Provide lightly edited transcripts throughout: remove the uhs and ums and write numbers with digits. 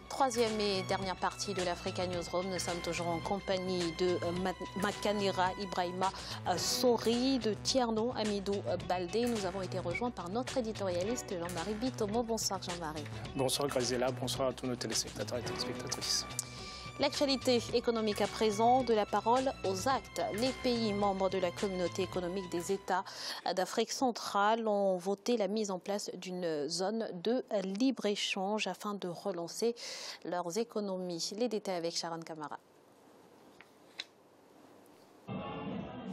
Troisième et dernière partie de l'Africa Newsroom. Nous sommes toujours en compagnie de Makanera Ibrahima Sori, de Tierno Amidou Baldé. Nous avons été rejoints par notre éditorialiste Jean-Marie Bitomo. Bonsoir Jean-Marie. Bonsoir Graziella, bonsoir à tous nos téléspectateurs et téléspectatrices. L'actualité économique à présent, de la parole aux actes. Les pays membres de la communauté économique des États d'Afrique centrale ont voté la mise en place d'une zone de libre-échange afin de relancer leurs économies. Les détails avec Sharon Kamara.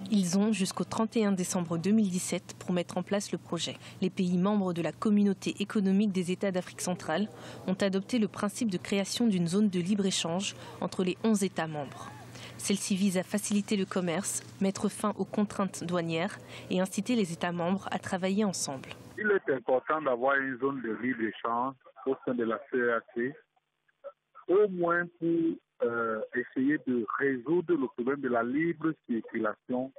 Ils ont jusqu'au 31 décembre 2017 pour mettre en place le projet. Les pays membres de la communauté économique des États d'Afrique centrale ont adopté le principe de création d'une zone de libre-échange entre les 11 États membres. Celle-ci vise à faciliter le commerce, mettre fin aux contraintes douanières et inciter les États membres à travailler ensemble. Il est important d'avoir une zone de libre-échange au sein de la CEAC, au moins pour essayer de résoudre le problème de la libre circulation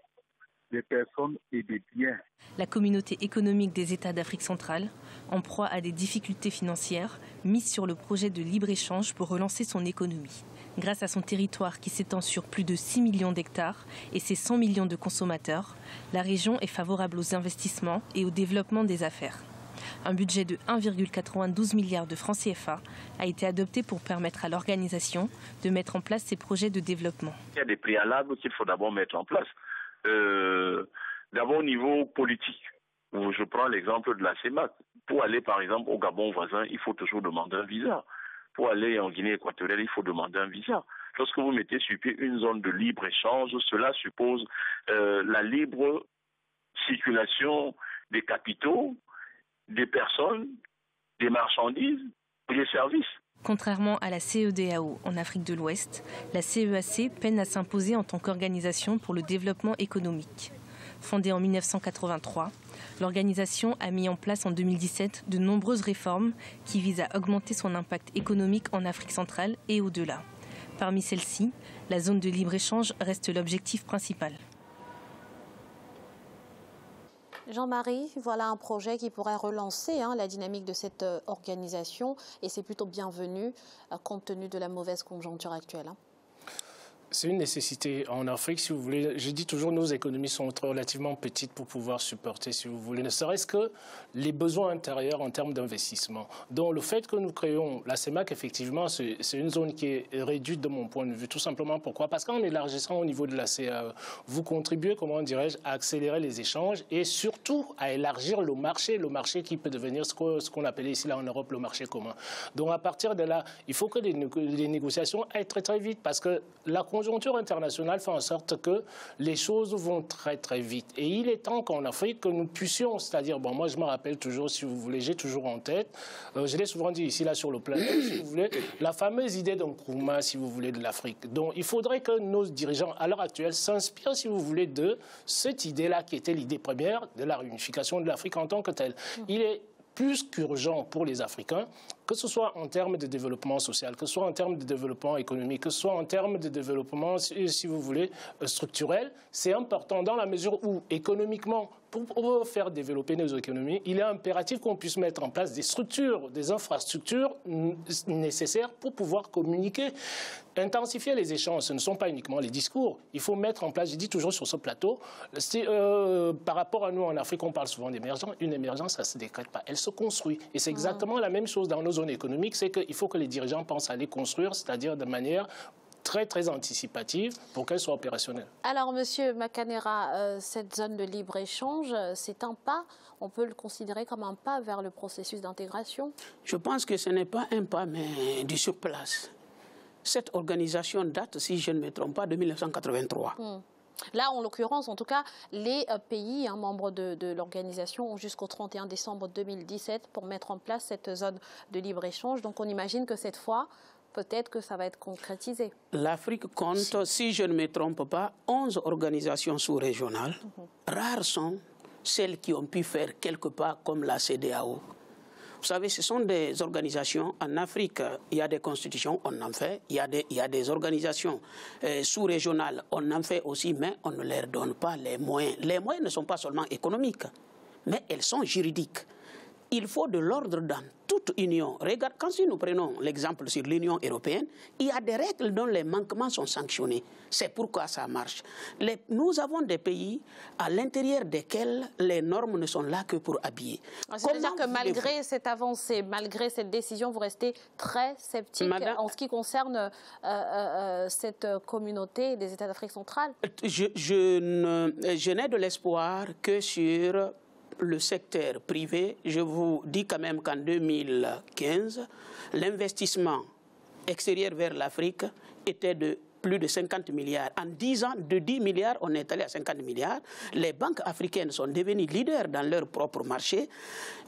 des personnes et des biens. La communauté économique des États d'Afrique centrale, en proie à des difficultés financières, mise sur le projet de libre-échange pour relancer son économie. Grâce à son territoire qui s'étend sur plus de 6 millions d'hectares et ses 100 millions de consommateurs, la région est favorable aux investissements et au développement des affaires. Un budget de 1,92 milliard de francs CFA a été adopté pour permettre à l'organisation de mettre en place ses projets de développement. Il y a des préalables qu'il faut d'abord mettre en place. D'abord au niveau politique. Je prends l'exemple de la CEMAC. Pour aller par exemple au Gabon voisin, il faut toujours demander un visa. Pour aller en Guinée équatoriale, il faut demander un visa. Lorsque vous mettez sur pied une zone de libre-échange, cela suppose la libre circulation des capitaux, des personnes, des marchandises et des services. Contrairement à la CEDEAO en Afrique de l'Ouest, la CEAC peine à s'imposer en tant qu'organisation pour le développement économique. Fondée en 1983, l'organisation a mis en place en 2017 de nombreuses réformes qui visent à augmenter son impact économique en Afrique centrale et au-delà. Parmi celles-ci, la zone de libre-échange reste l'objectif principal. Jean-Marie, voilà un projet qui pourrait relancer la dynamique de cette organisation et c'est plutôt bienvenu compte tenu de la mauvaise conjoncture actuelle. C'est une nécessité en Afrique, si vous voulez. Je dis toujours, nos économies sont relativement petites pour pouvoir supporter, si vous voulez, ne serait-ce que les besoins intérieurs en termes d'investissement. Donc, le fait que nous créons la CEMAC, effectivement, c'est une zone qui est réduite de mon point de vue. Tout simplement, pourquoi? Parce qu'en élargissant au niveau de la CAE, vous contribuez, comment dirais-je, à accélérer les échanges et surtout à élargir le marché qui peut devenir ce qu'on appelait ici, là, en Europe, le marché commun. Donc, à partir de là, il faut que les négociations aillent très, très vite parce que la conjoncture internationale fait en sorte que les choses vont très très vite. Et il est temps qu'en Afrique, que nous puissions, c'est-à-dire, bon, moi je me rappelle toujours, si vous voulez, j'ai toujours en tête, je l'ai souvent dit ici, là sur le plateau, si vous voulez, la fameuse idée d'un Nkrumah, si vous voulez, de l'Afrique. Donc il faudrait que nos dirigeants, à l'heure actuelle, s'inspirent, si vous voulez, de cette idée-là qui était l'idée première de la réunification de l'Afrique en tant que telle. Il est plus qu'urgent pour les Africains, que ce soit en termes de développement social, que ce soit en termes de développement économique, que ce soit en termes de développement, si vous voulez, structurel, c'est important dans la mesure où, économiquement, pour faire développer nos économies, il est impératif qu'on puisse mettre en place des structures, des infrastructures nécessaires pour pouvoir communiquer. Intensifier les échanges, ce ne sont pas uniquement les discours. Il faut mettre en place, je dis toujours sur ce plateau, par rapport à nous en Afrique, on parle souvent d'émergence. Une émergence, ça ne se décrète pas, elle se construit. Et c'est exactement la même chose dans nos zones économiques, c'est qu'il faut que les dirigeants pensent à les construire, c'est-à-dire de manière très, très anticipative pour qu'elle soit opérationnelle. Alors, Monsieur Makanera, cette zone de libre-échange, c'est un pas, on peut le considérer comme un pas vers le processus d'intégration? Je pense que ce n'est pas un pas, mais du sur place. Cette organisation date, si je ne me trompe pas, de 1983. Là, en l'occurrence, en tout cas, les pays membres de l'organisation ont jusqu'au 31 décembre 2017 pour mettre en place cette zone de libre-échange. Donc, on imagine que cette fois, peut-être que ça va être concrétisé. L'Afrique compte, si je ne me trompe pas, 11 organisations sous-régionales. Rares sont celles qui ont pu faire quelque part comme la CEDEAO. Vous savez, ce sont des organisations. En Afrique, il y a des constitutions, on en fait. Il y a des organisations sous-régionales, on en fait aussi, mais on ne leur donne pas les moyens. Les moyens ne sont pas seulement économiques, mais elles sont juridiques. Il faut de l'ordre dans toute union. Regarde, quand si nous prenons l'exemple sur l'Union européenne, il y a des règles dont les manquements sont sanctionnés. C'est pourquoi ça marche. Nous avons des pays à l'intérieur desquels les normes ne sont là que pour habiller. C'est-à-dire que malgré cette avancée, malgré cette décision, vous restez très sceptique en ce qui concerne cette communauté des États d'Afrique centrale? Je n'ai de l'espoir que sur le secteur privé. Je vous dis quand même qu'en 2015, l'investissement extérieur vers l'Afrique était de plus de 50 milliards. En 10 ans, de 10 milliards, on est allé à 50 milliards. Les banques africaines sont devenues leaders dans leur propre marché.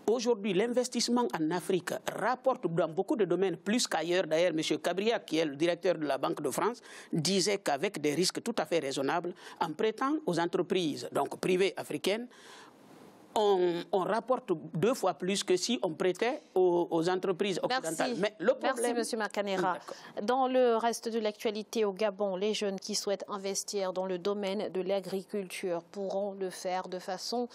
Aujourd'hui, l'investissement en Afrique rapporte dans beaucoup de domaines plus qu'ailleurs. D'ailleurs, M. Cabria, qui est le directeur de la Banque de France, disait qu'avec des risques tout à fait raisonnables, en prêtant aux entreprises donc privées africaines, on rapporte 2 fois plus que si on prêtait aux entreprises occidentales. Merci. Mais le problème... Merci, M. Makanera. Dans le reste de l'actualité au Gabon, les jeunes qui souhaitent investir dans le domaine de l'agriculture pourront le faire de façon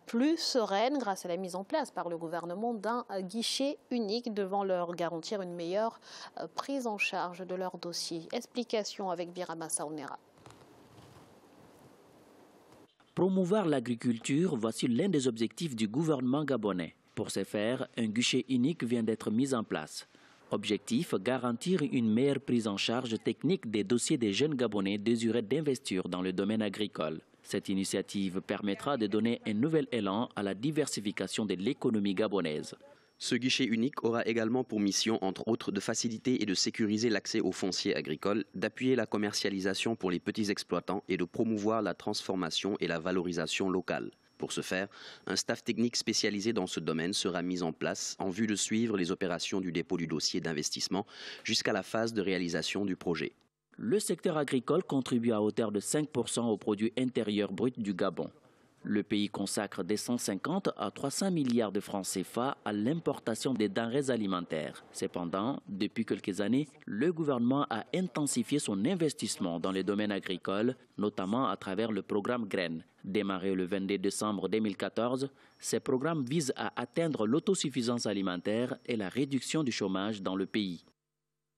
plus sereine grâce à la mise en place par le gouvernement d'un guichet unique devant leur garantir une meilleure prise en charge de leur dossier. Explication avec Birama Saounera. Promouvoir l'agriculture, voici l'un des objectifs du gouvernement gabonais. Pour ce faire, un guichet unique vient d'être mis en place. Objectif, garantir une meilleure prise en charge technique des dossiers des jeunes Gabonais désireux d'investir dans le domaine agricole. Cette initiative permettra de donner un nouvel élan à la diversification de l'économie gabonaise. Ce guichet unique aura également pour mission, entre autres, de faciliter et de sécuriser l'accès aux fonciers agricoles, d'appuyer la commercialisation pour les petits exploitants et de promouvoir la transformation et la valorisation locale. Pour ce faire, un staff technique spécialisé dans ce domaine sera mis en place en vue de suivre les opérations du dépôt du dossier d'investissement jusqu'à la phase de réalisation du projet. Le secteur agricole contribue à hauteur de 5% au produit intérieur brut du Gabon. Le pays consacre des 150 à 300 milliards de francs CFA à l'importation des denrées alimentaires. Cependant, depuis quelques années, le gouvernement a intensifié son investissement dans les domaines agricoles, notamment à travers le programme Graines. Démarré le 22 décembre 2014, ce programme vise à atteindre l'autosuffisance alimentaire et la réduction du chômage dans le pays.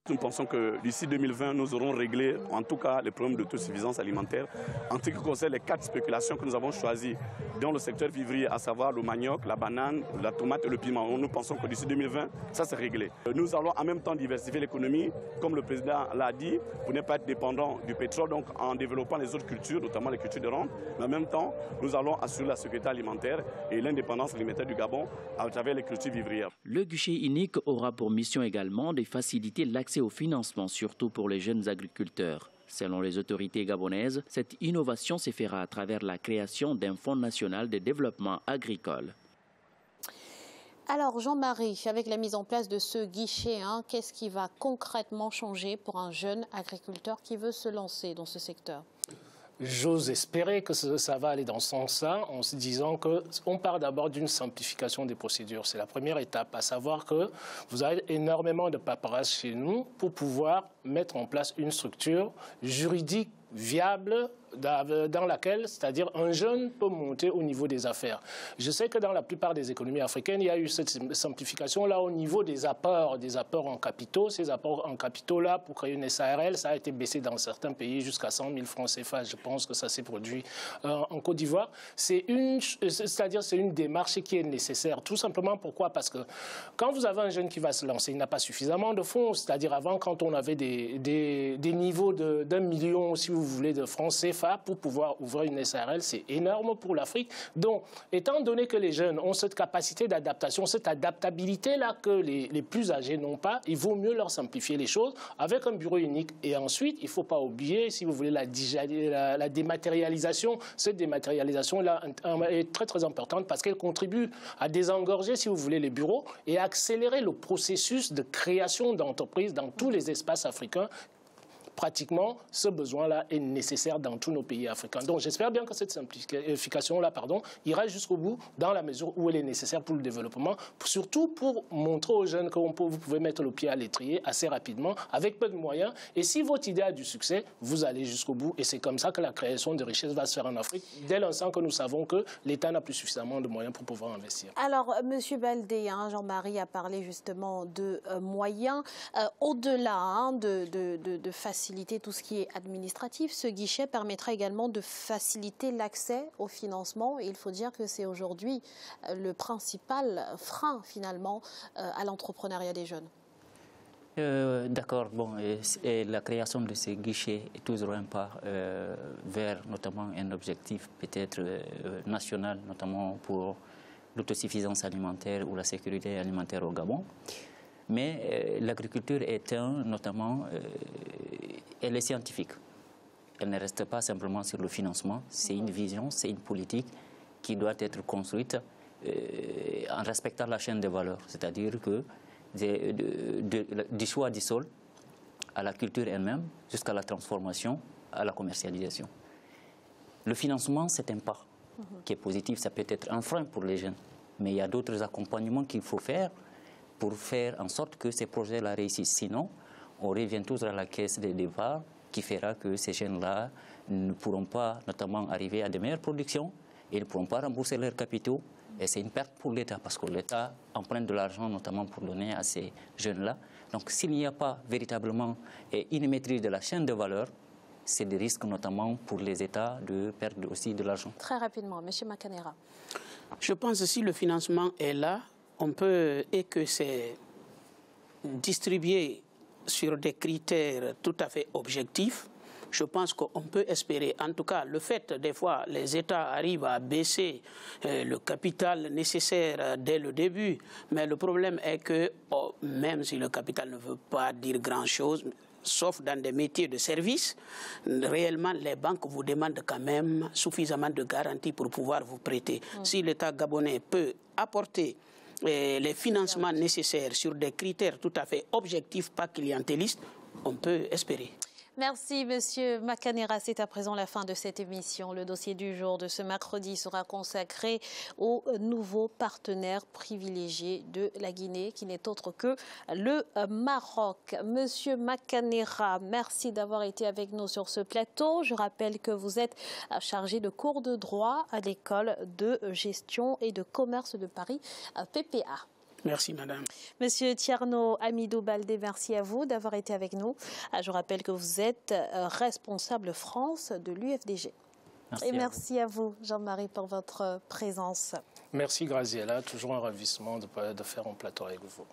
Nous pensons que d'ici 2020, nous aurons réglé en tout cas les problèmes d'autosuffisance alimentaire. En ce qui concerne les 4 spéculations que nous avons choisies dans le secteur vivrier, à savoir le manioc, la banane, la tomate et le piment, nous pensons que d'ici 2020, ça c'est réglé. Nous allons en même temps diversifier l'économie, comme le président l'a dit, pour ne pas être dépendant du pétrole, donc en développant les autres cultures, notamment les cultures de rente. Mais en même temps, nous allons assurer la sécurité alimentaire et l'indépendance alimentaire du Gabon à travers les cultures vivrières. Le guichet unique aura pour mission également de faciliter l'accès au financement, surtout pour les jeunes agriculteurs. Selon les autorités gabonaises, cette innovation se fera à travers la création d'un fonds national de développement agricole. Alors Jean-Marie, avec la mise en place de ce guichet, qu'est-ce qui va concrètement changer pour un jeune agriculteur qui veut se lancer dans ce secteur ? J'ose espérer que ça va aller dans ce sens-là, en se disant qu'on part d'abord d'une simplification des procédures. C'est la première étape, à savoir que vous avez énormément de paperasse chez nous pour pouvoir mettre en place une structure juridique viable dans laquelle, c'est-à-dire un jeune peut monter au niveau des affaires. Je sais que dans la plupart des économies africaines, il y a eu cette simplification-là au niveau des apports en capitaux. Ces apports en capitaux-là, pour créer une SARL, ça a été baissé dans certains pays jusqu'à 100 000 francs CFA. Je pense que ça s'est produit en Côte d'Ivoire. C'est-à-dire c'est une démarche qui est nécessaire. Tout simplement, pourquoi? Parce que quand vous avez un jeune qui va se lancer, il n'a pas suffisamment de fonds. C'est-à-dire avant, quand on avait des niveaux d'1 million, si vous voulez, de francs CFA, pour pouvoir ouvrir une SARL, c'est énorme pour l'Afrique. Donc, étant donné que les jeunes ont cette capacité d'adaptation, cette adaptabilité-là que les plus âgés n'ont pas, il vaut mieux leur simplifier les choses avec un bureau unique. Et ensuite, il ne faut pas oublier, si vous voulez, la dématérialisation. Cette dématérialisation-là est très, très importante parce qu'elle contribue à désengorger, si vous voulez, les bureaux et à accélérer le processus de création d'entreprises dans tous les espaces africains, pratiquement, ce besoin-là est nécessaire dans tous nos pays africains. Donc j'espère bien que cette simplification-là, ira jusqu'au bout dans la mesure où elle est nécessaire pour le développement, surtout pour montrer aux jeunes que vous pouvez mettre le pied à l'étrier assez rapidement, avec peu de moyens. Et si votre idée a du succès, vous allez jusqu'au bout. Et c'est comme ça que la création de richesses va se faire en Afrique, dès l'instant que nous savons que l'État n'a plus suffisamment de moyens pour pouvoir investir. Alors, M. Baldé, Jean-Marie a parlé justement de moyens. Au-delà de faciliter tout ce qui est administratif, ce guichet permettra également de faciliter l'accès au financement. Et il faut dire que c'est aujourd'hui le principal frein, finalement, à l'entrepreneuriat des jeunes. D'accord. Bon, et la création de ces guichets est toujours un pas vers notamment un objectif peut-être national, notamment pour l'autosuffisance alimentaire ou la sécurité alimentaire au Gabon. Mais l'agriculture est notamment, elle est scientifique. Elle ne reste pas simplement sur le financement. C'est une vision, c'est une politique qui doit être construite en respectant la chaîne de valeur. C'est-à-dire que du choix du sol à la culture elle-même, jusqu'à la transformation, à la commercialisation. Le financement, c'est un pas qui est positif. Ça peut être un frein pour les jeunes. Mais il y a d'autres accompagnements qu'il faut faire pour faire en sorte que ces projets-là réussissent. Sinon, on revient toujours à la caisse des départs qui fera que ces jeunes-là ne pourront pas notamment arriver à de meilleures productions et ne pourront pas rembourser leurs capitaux. Et c'est une perte pour l'État parce que l'État emprunte de l'argent notamment pour donner à ces jeunes-là. Donc s'il n'y a pas véritablement une maîtrise de la chaîne de valeur, c'est des risques notamment pour les États de perdre aussi de l'argent. Très rapidement, M. Makanera. Je pense que si le financement est là, on peut, et que c'est distribué sur des critères tout à fait objectifs, je pense qu'on peut espérer. En tout cas, le fait, des fois, les États arrivent à baisser le capital nécessaire dès le début. Mais le problème est que, même si le capital ne veut pas dire grand-chose, sauf dans des métiers de service, réellement, les banques vous demandent quand même suffisamment de garanties pour pouvoir vous prêter. Si l'État gabonais peut apporter les financements nécessaires sur des critères tout à fait objectifs, pas clientélistes, on peut espérer. Merci, Monsieur Makanera. C'est à présent la fin de cette émission. Le dossier du jour de ce mercredi sera consacré aux nouveaux partenaires privilégiés de la Guinée, qui n'est autre que le Maroc. Monsieur Makanera, merci d'avoir été avec nous sur ce plateau. Je rappelle que vous êtes chargé de cours de droit à l'école de gestion et de commerce de Paris, PPA. Merci, madame. Monsieur Thierno Amidou Baldé, merci à vous d'avoir été avec nous. Je rappelle que vous êtes responsable France de l'UFDG. Et merci à vous, Jean-Marie, pour votre présence. Merci, Graziella. Toujours un ravissement de faire un plateau avec vous.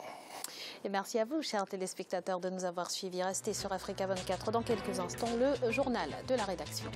Et merci à vous, chers téléspectateurs, de nous avoir suivis. Restez sur Africa 24 dans quelques instants, le journal de la rédaction.